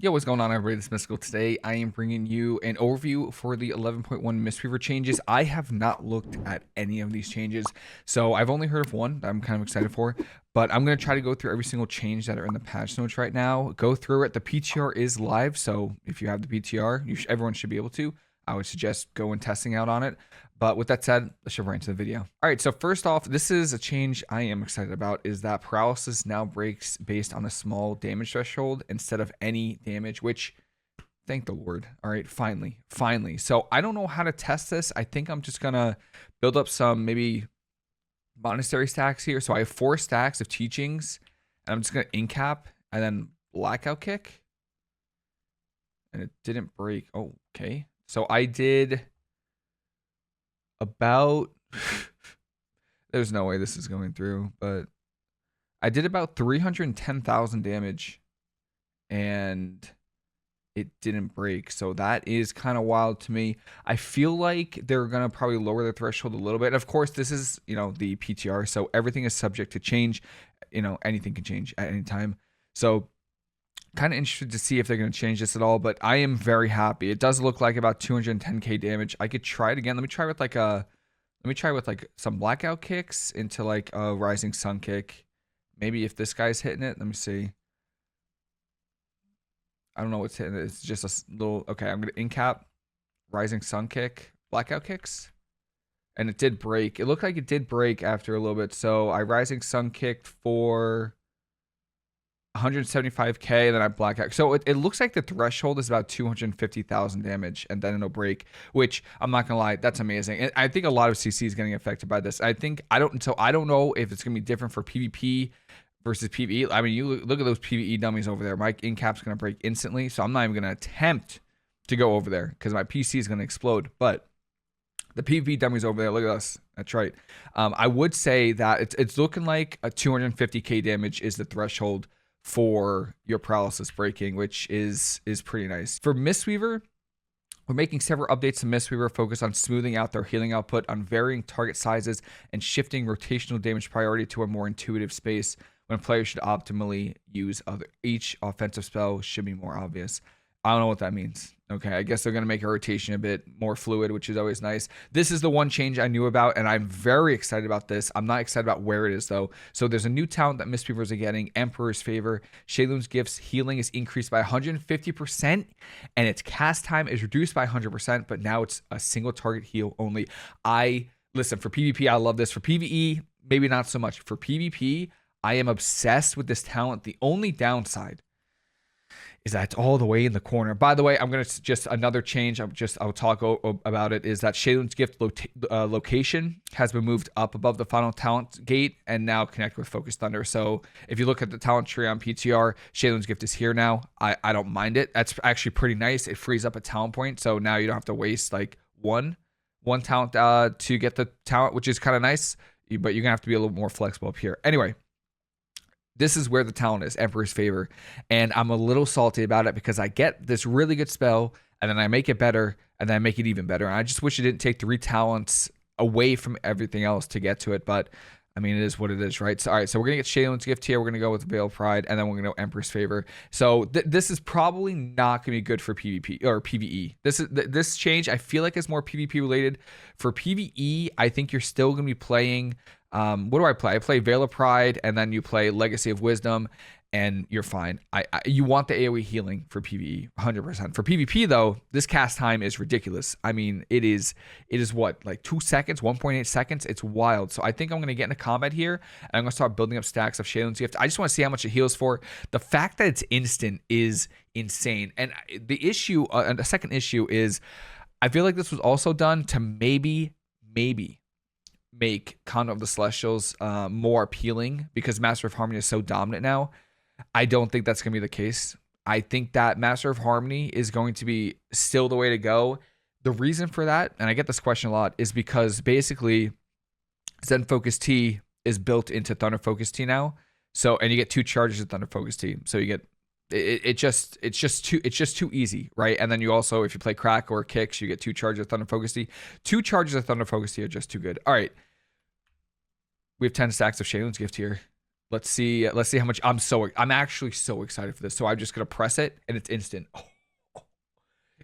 Yo, what's going on, everybody? This is Mystical. Today, I am bringing you an overview for the 11.1 Mistweaver changes. I have not looked at any of these changes, so I've only heard of one that I'm kind of excited for, but I'm going to try to go through every single change that are in the patch notes right now, go through it. The PTR is live, so if you have the PTR, everyone should be able to. I would suggest going testing out on it. But with that said, let's jump right into the video. All right, so first off, this is a change I am excited about, is that Paralysis now breaks based on a small damage threshold instead of any damage, which, thank the Lord. All right, finally. So I don't know how to test this. I think I'm just gonna build up some maybe monastery stacks here. So I have 4 stacks of teachings, and I'm just gonna incap and then Blackout Kick. And it didn't break. Oh, okay. So I did about there's no way this is going through, but I did about 310,000 damage and it didn't break. So that is kind of wild to me. I feel like they're going to probably lower the threshold a little bit. Of course, this is, the PTR, so everything is subject to change. Anything can change at any time. So kind of interested to see if they're going to change this at all, but I am very happy. It does look like about 210k damage. I could try it again. Let me try with like some Blackout Kicks into like a Rising Sun Kick. Maybe if this guy's hitting it, let me see. I don't know what's hitting it. It's just a little, okay, I'm going to incap Rising Sun Kick, Blackout Kicks. And it did break. It looked like it did break after a little bit. So I Rising Sun Kicked for 175k, and then I Blackout. So it looks like the threshold is about 250,000 damage, and then it'll break, which I'm not gonna lie, that's amazing. And I think a lot of CC is getting affected by this. I don't know if it's gonna be different for PvP versus PvE. I mean, you look at those PvE dummies over there. My incap's gonna break instantly, so I'm not even gonna attempt to go over there because my PC is gonna explode. But the PvP dummies over there, look at us. That's right. I would say that it's looking like a 250k damage is the threshold for your Paralysis breaking, which is pretty nice. For Mistweaver, we're making several updates to Mistweaver focused on smoothing out their healing output, on varying target sizes, and shifting rotational damage priority to a more intuitive space when players should optimally use each offensive spell should be more obvious. I don't know what that means. Okay, I guess they're going to make a rotation a bit more fluid, which is always nice. This is the one change I knew about, and I'm very excited about this. I'm not excited about where it is, though. So there's a new talent that Mistweavers are getting, Emperor's Favor. Sheilun's Gift's healing is increased by 150%, and its cast time is reduced by 100%, but now it's a single target heal only. Listen, for PvP, I love this. For PvE, maybe not so much. For PvP, I am obsessed with this talent. The only downside is that it's all the way in the corner. By the way, I'm going to just another change. I'll talk about it, is that Sheilun's Gift location has been moved up above the final talent gate and now connect with Focus Thunder. So if you look at the talent tree on PTR, Sheilun's Gift is here now. I don't mind it. That's actually pretty nice. It frees up a talent point. So now you don't have to waste like one talent to get the talent, which is kind of nice, but you're going to have to be a little more flexible up here. Anyway, this is where the talent is, Emperor's Favor. And I'm a little salty about it because I get this really good spell, and then I make it better, and then I make it even better. And I just wish it didn't take 3 talents away from everything else to get to it. But, I mean, it is what it is, right? So, all right, so we're going to get Sheilun's Gift here. We're going to go with Veil of Pride, and then we're going to go Emperor's Favor. So this is probably not going to be good for PvP or PvE. This change, I feel like, is more PvP related. For PvE, I think you're still going to be playing... what do I play? I play Veil of Pride, and then you play Legacy of Wisdom, and you're fine. You want the AoE healing for PvE, 100%. For PvP, though, this cast time is ridiculous. I mean, it is what, like 2 seconds, 1.8 seconds? It's wild. So I think I'm going to get into combat here, and I'm going to start building up stacks of Sheilun's Gift. I just want to see how much it heals for. The fact that it's instant is insane. And the issue, and the second issue is, I feel like this was also done to maybe make Conduit of the Celestials more appealing because Master of Harmony is so dominant now. I don't think that's going to be the case. I think that Master of Harmony is going to be still the way to go. The reason for that, and I get this question a lot, is because basically Zen Focus T is built into Thunder Focus T now. So, and you get 2 charges of Thunder Focus T. So you get it's just too easy, right? And then you also, if you play Crack or Kicks, you get 2 charges of Thunder Focus T. 2 charges of Thunder Focus T are just too good. All right. We have 10 stacks of Sheilun's Gift here. Let's see how much. I'm actually so excited for this. So I'm just gonna press it and it's instant.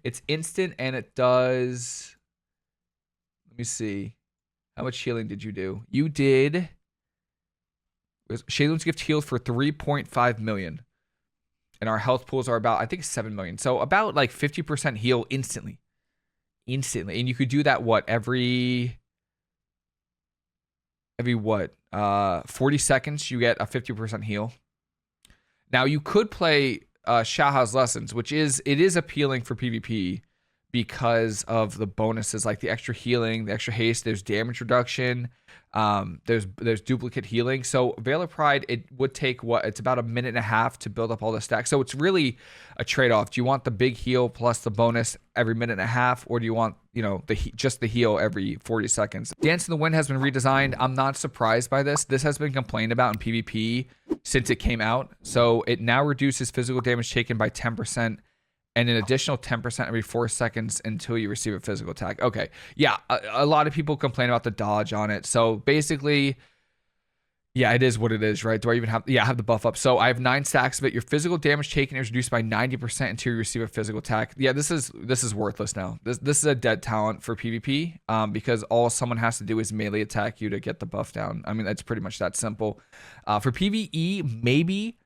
It's instant and it does. Let me see. How much healing did you do? You did. Shaylin's gift healed for 3.5 million. And our health pools are about, I think, 7 million. So about like 50% heal instantly. Instantly. And you could do that, what, every what? 40 seconds, you get a 50% heal. Now, you could play Shaha's Lessons, which it is appealing for PvP because of the bonuses, like the extra healing, the extra haste, there's damage reduction, there's duplicate healing. So Veil of Pride, it would take it's about a minute and a half to build up all the stacks. So it's really a trade-off. Do you want the big heal plus the bonus every minute and a half, or do you want, just the heal every 40 seconds? Dance in the Wind has been redesigned. I'm not surprised by this. This has been complained about in PvP since it came out. So it now reduces physical damage taken by 10%. And an additional 10% every 4 seconds until you receive a physical attack. Okay. Yeah, a lot of people complain about the dodge on it. So basically, yeah, it is what it is, right? Do I even have... Yeah, I have the buff up. So I have 9 stacks of it. Your physical damage taken is reduced by 90% until you receive a physical attack. Yeah, this is worthless now. This is a dead talent for PvP because all someone has to do is melee attack you to get the buff down. I mean, that's pretty much that simple. For PvE, maybe...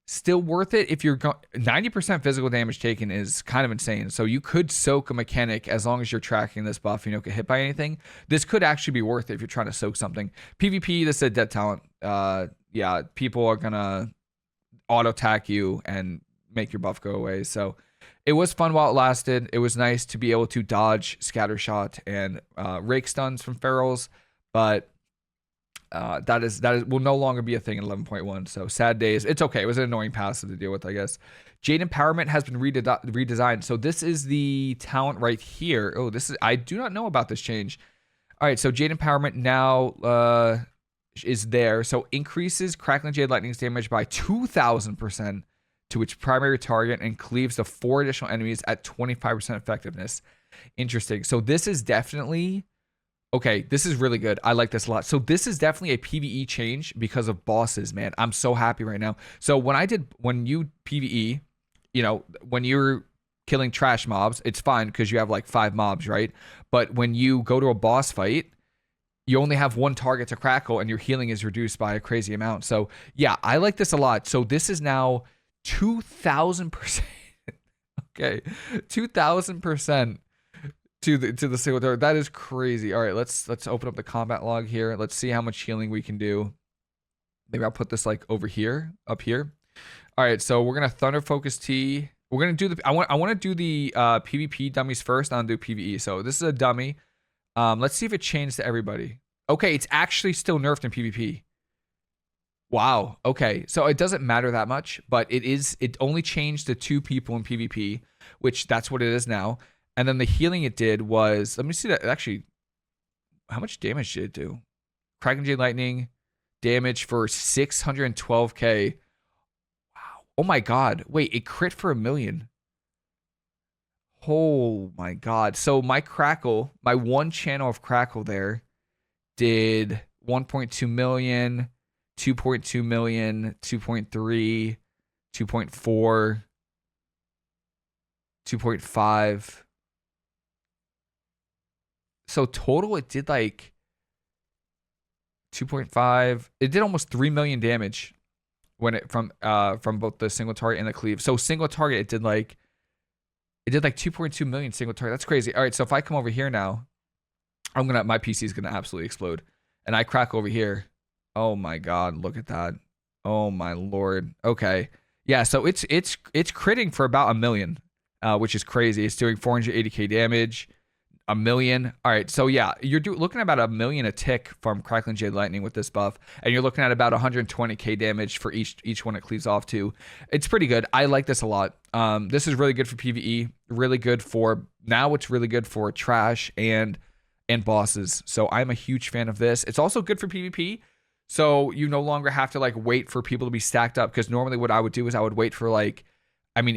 still worth it if you're 90% physical damage taken is kind of insane. So you could soak a mechanic as long as you're tracking this buff and you don't get hit by anything. This could actually be worth it if you're trying to soak something. PvP, this is a dead talent. Yeah, people are gonna auto attack you and make your buff go away. So it was fun while it lasted. It was nice to be able to dodge scatter shot and rake stuns from ferals, but that will no longer be a thing in 11.1. So sad days. It's okay. It was an annoying passive to deal with, I guess. Jade Empowerment has been redesigned. So this is the talent right here. Oh, I do not know about this change. All right, so Jade Empowerment now is there. So increases Crackling Jade Lightning's damage by 2,000% to its primary target and cleaves to 4 additional enemies at 25% effectiveness. Interesting. So this is definitely... Okay, this is really good. I like this a lot. So this is definitely a PvE change because of bosses, man. I'm so happy right now. So when you PvE, when you're killing trash mobs, it's fine because you have like 5 mobs, right? But when you go to a boss fight, you only have 1 target to crackle and your healing is reduced by a crazy amount. So yeah, I like this a lot. So this is now 2,000%. Okay, 2,000%. To the single target. That is crazy. All right, let's open up the combat log here. Let's see how much healing we can do. Maybe I'll put this like over here, up here. All right, so we're gonna Thunder Focus T. We're gonna do I want to do the PvP dummies first, and I'll do PvE. So this is a dummy. Let's see if it changed to everybody. Okay, it's actually still nerfed in PvP. Wow. Okay, so it doesn't matter that much, but it only changed to 2 people in PvP, which that's what it is now. And then the healing it did was, let me see that actually, how much damage did it do? Kraken Jade Lightning damage for 612k. Wow. Oh my God. Wait, it crit for 1 million. Oh my God. So my Crackle, my 1 channel of Crackle there did 1.2 million, 2.2 million, 2.3, 2.4, 2.5. So total, it did like 2.5. It did almost 3 million damage when it from both the single target and the cleave. So single target, it did like 2.2 million single target. That's crazy. All right, so if I come over here now, my PC is gonna absolutely explode, and I crack over here. Oh my God, look at that. Oh my Lord. Okay, yeah. So it's critting for about 1 million, which is crazy. It's doing 480k damage. 1 million. All right, so yeah, you're looking at about 1 million a tick from Crackling Jade Lightning with this buff, and you're looking at about 120k damage for each one it cleaves off to. It's pretty good. I like this a lot. This is really good for PvE. Really good for now. It's really good for trash and bosses. So I'm a huge fan of this. It's also good for PvP. So you no longer have to like wait for people to be stacked up, because normally what I would do is I would wait for it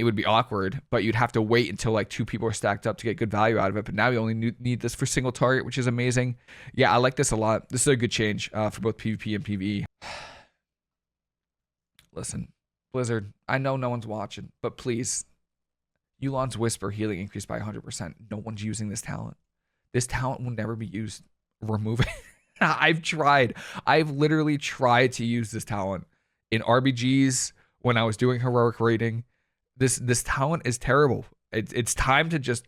would be awkward, but you'd have to wait until like 2 people are stacked up to get good value out of it. But now you only need this for single target, which is amazing. Yeah, I like this a lot. This is a good change for both PvP and PvE. Listen, Blizzard, I know no one's watching, but please, Yu'lon's Whisper healing increased by 100%. No one's using this talent. This talent will never be used. Remove it. I've tried. I've literally tried to use this talent in RBGs when I was doing heroic rating. This talent is terrible. It's time to just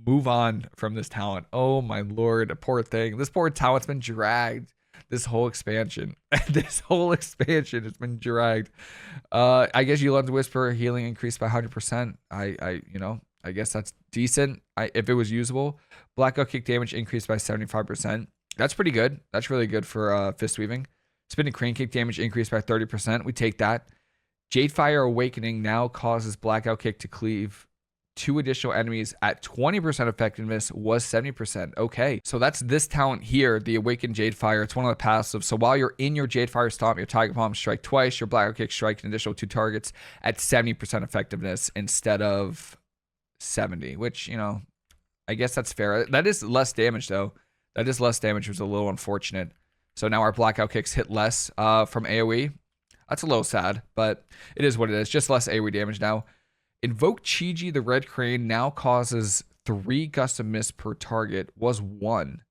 move on from this talent. Oh my lord, a poor thing. This poor talent's been dragged. This whole expansion. This whole expansion has been dragged. I guess Yu'lon's Whisper healing increased by 100%. I guess that's decent. If it was usable. Blackout Kick damage increased by 75%. That's pretty good. That's really good for fist weaving. Spinning Crane Kick damage increased by 30%. We take that. Jadefire Awakening now causes Blackout Kick to cleave 2 additional enemies at 20% effectiveness, was 70%. Okay, so that's this talent here, the Awakened Jadefire. It's one of the passives. So while you're in your Jadefire stomp, your Tiger Palm strike twice, your Blackout Kick strike an additional 2 targets at 70% effectiveness instead of 70, which, you know, I guess that's fair. That is less damage, though. That is less damage, which was a little unfortunate. So now our Blackout Kicks hit less from AoE. That's a little sad, but it is what it is. Just less AoE damage now. Invoke Chi-Ji, the Red Crane, now causes 3 Gust of Mist per target, was 1,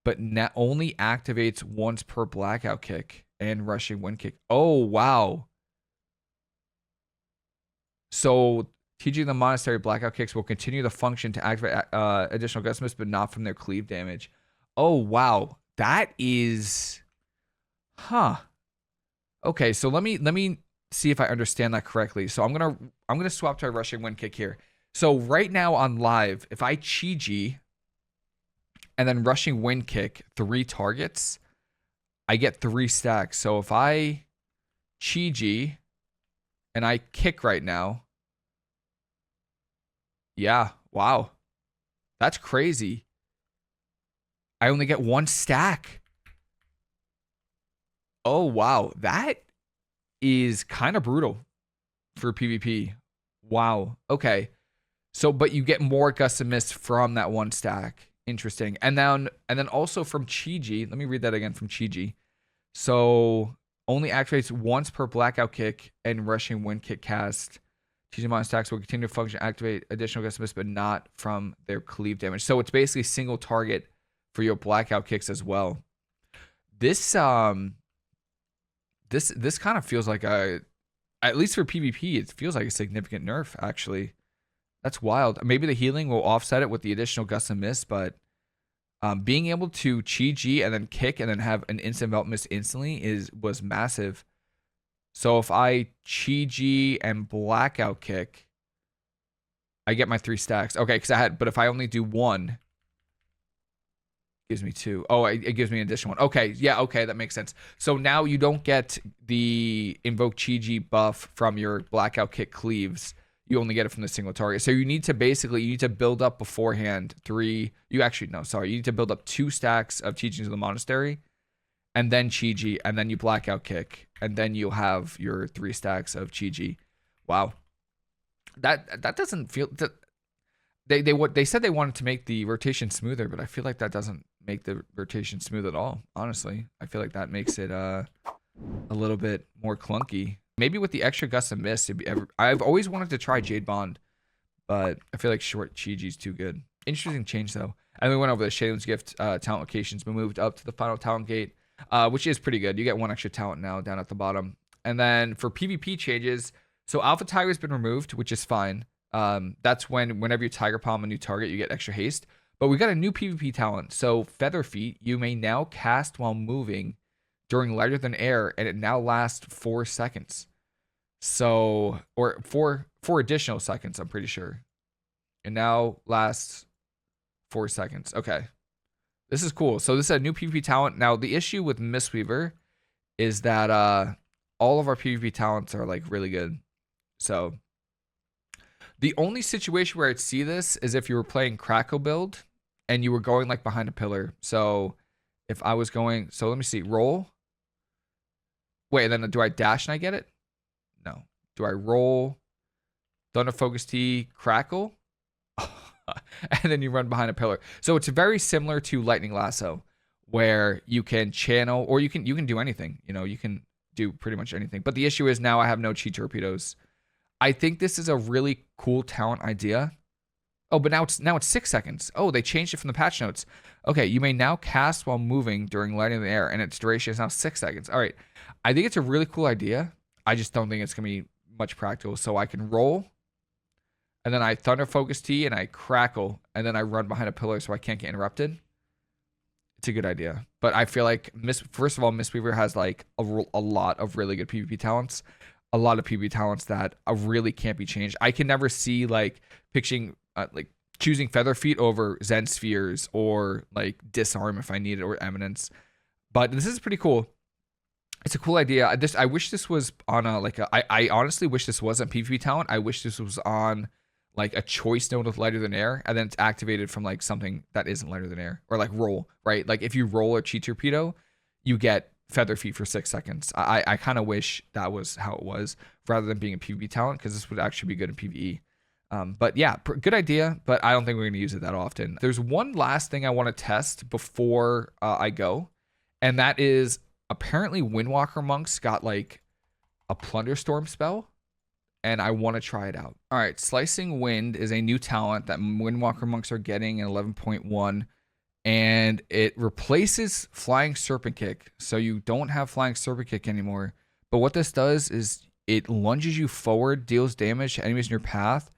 but only activates once per Blackout Kick and Rushing Wind Kick. Oh, wow. So Chi-Ji the Monastery Blackout Kicks will continue the function to activate additional Gust of Mist, but not from their cleave damage. Oh, wow. That is... Huh. Okay, so let me see if I understand that correctly. So I'm gonna swap to a Rushing Wind Kick here. So right now on live, if I Chi-Ji and then Rushing Wind Kick 3 targets, I get 3 stacks. So if I Chi-Ji and I kick right now, yeah, wow, that's crazy. I only get 1 stack. Oh wow, that is kind of brutal for PvP. Wow. Okay. So, but you get more Gust of Mist from that 1 stack. Interesting. And then also from Chi-Ji. Let me read that again from Chi-Ji. So, only activates once per Blackout Kick and Rushing Wind Kick cast. Chi-Ji mon stacks will continue to function, activate additional Gust of Mist, but not from their cleave damage. So, it's basically single target for your Blackout Kicks as well. This This kind of feels like at least for PvP, it feels like a significant nerf, actually. That's wild. Maybe the healing will offset it with the additional Gust of Mist, but being able to Chi-Ji and then kick and then have an instant Envelop Mist instantly was massive. So if I Chi-Ji and Blackout Kick, I get my 3 stacks. Okay, but if I only do 1, gives me 2. Oh, it gives me an additional 1. Okay, yeah, okay, that makes sense. So now you don't get the Invoke Chi-Ji buff from your Blackout Kick cleaves. You only get it from the single target. So you need to build up beforehand you need to build up 2 stacks of Chi-Ji to the Monastery, and then Chi-Ji, and then you Blackout Kick, and then you'll have your 3 stacks of Chi-Ji. Wow. That doesn't feel... They said they wanted to make the rotation smoother, but I feel like that doesn't make the rotation smooth at all, honestly. I feel like that makes it a little bit more clunky. Maybe with the extra Gust of Mist, I've always wanted to try Jade Bond, but I feel like short Chi-Ji's too good. Interesting change, though. And we went over the Shaylin's Gift talent locations. We moved up to the final talent gate, which is pretty good. You get 1 extra talent now down at the bottom. And then for PvP changes, so Alpha Tiger has been removed, which is fine. That's whenever you Tiger Palm a new target, you get extra haste. But we got a new PvP talent. So Feather Feet, you may now cast while moving during lighter than air, and it now lasts 4 seconds. So, or 4 additional seconds, I'm pretty sure. It now lasts 4 seconds. Okay. This is cool. So this is a new PvP talent. Now, the issue with Mistweaver is that all of our PvP talents are like really good. So the only situation where I'd see this is if you were playing Crackle build and you were going like behind a pillar. So if I was going, so let me see, roll. Wait, then do I dash and I get it? No. Do I roll, Thunder Focus T, Crackle? And then you run behind a pillar. So it's very similar to Lightning Lasso, where you can channel, or you can do anything. You know, you can do pretty much anything. But the issue is now I have no chi torpedoes. I think this is a really cool talent idea. Oh, but now it's 6 seconds. Oh, they changed it from the patch notes. Okay, you may now cast while moving during lighting the air, and its duration is now 6 seconds. All right, I think it's a really cool idea. I just don't think it's gonna be much practical. So I can roll, and then I thunder focus T, and I crackle, and then I run behind a pillar so I can't get interrupted. It's a good idea, but I feel like first of all, Mistweaver has like a lot of really good PvP talents. A lot of PvP talents that really can't be changed. I can never see like like choosing Feather Feet over Zen Spheres or like Disarm if I need it, or Eminence. But this is pretty cool. It's a cool idea. I wish this was on I honestly wish this wasn't PvP talent. I wish this was on like a choice node with lighter than air, and then it's activated from like something that isn't lighter than air, or like roll, right? Like if you roll a chi torpedo, you get Feather Feet for 6 seconds. I kind of wish that was how it was, rather than being a PvP talent, because this would actually be good in PvE. But yeah, good idea, but I don't think we're going to use it that often. There's one last thing I want to test before I go, and that is apparently Windwalker Monks got like a Plunder Storm spell, and I want to try it out. All right, Slicing Wind is a new talent that Windwalker Monks are getting in 11.1, and it replaces Flying Serpent Kick, so you don't have Flying Serpent Kick anymore. But what this does is it lunges you forward, deals damage to enemies in your path,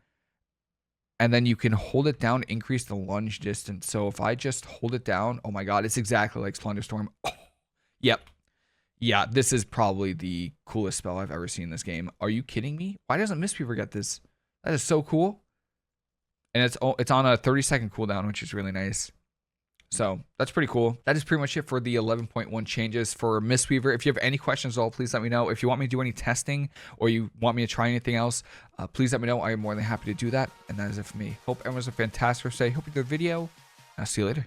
and then you can hold it down to increase the lunge distance. So if I just hold it down, oh my god, it's exactly like Splendor Storm. Oh, yep. Yeah, this is probably the coolest spell I've ever seen in this game. Are you kidding me? Why doesn't Mistweaver get this? That is so cool. And it's on a 30-second cooldown, which is really nice. So that's pretty cool. That is pretty much it for the 11.1 changes for Mistweaver. If you have any questions at all, please let me know. If you want me to do any testing, or you want me to try anything else, please let me know. I am more than happy to do that. And that is it for me. Hope everyone's a fantastic day. Hope you enjoyed the video. I'll see you later.